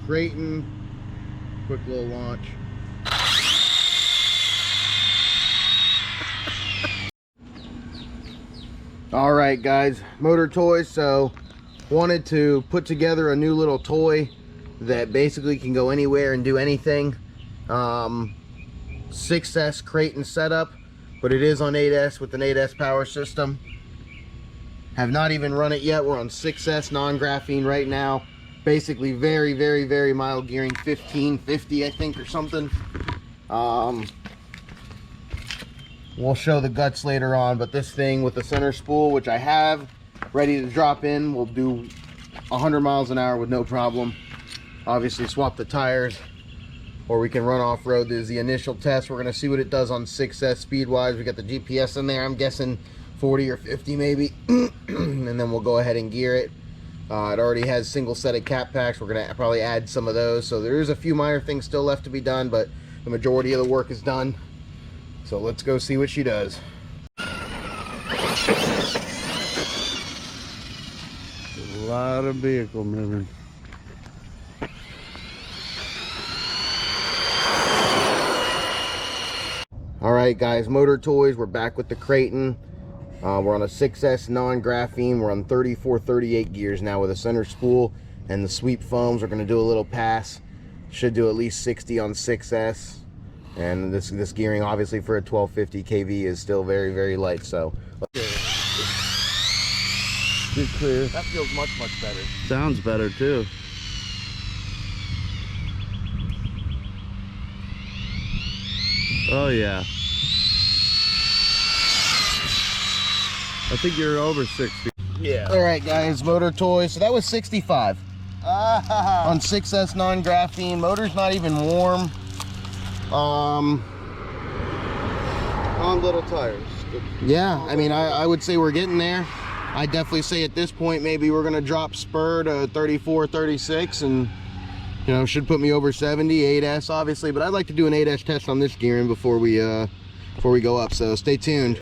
Kraton. Quick little launch. All right, guys, motor toys. So wanted to put together a new little toy that basically can go anywhere and do anything. 6S Kraton setup, but it is on 8S with an 8S power system. Have not even run it yet. We're on 6S non-graphene right now. Basically very, very, very mild gearing, 1550 I think or something. We'll show the guts later on, but this thing with the center spool, which I have ready to drop in, will do 100 miles an hour with no problem. Obviously swap the tires, or we can run off-road. This is the initial test. We're going to see what it does on 6S speed-wise. We got the GPS in there. I'm guessing 40 or 50 maybe. And then we'll go ahead and gear it. It already has single set of cap packs. We're going to probably add some of those. So there is a few minor things still left to be done, but the majority of the work is done. So let's go see what she does. A lot of vehicle moving. All right, guys, motor toys. We're back with the Kraton. We're on a 6S non-graphene. We're on 34-38 gears now with a center spool and the sweep foams. We're going to do a little pass. Should do at least 60 on 6S. And this gearing, obviously, for a 1250 kV is still very, very light. So Good clear. that feels much, much better. Sounds better too. Oh yeah. I think you're over 60. Yeah. All right, guys, motor toys. So that was 65 on 6S non-graphene. Motor's not even warm. On little tires. Yeah, I mean, I would say we're getting there. I definitely say at this point maybe we're gonna drop spur to 34, 36, and you know, should put me over 70. 8S obviously, but I'd like to do an 8S test on this gearing before we go up. So stay tuned.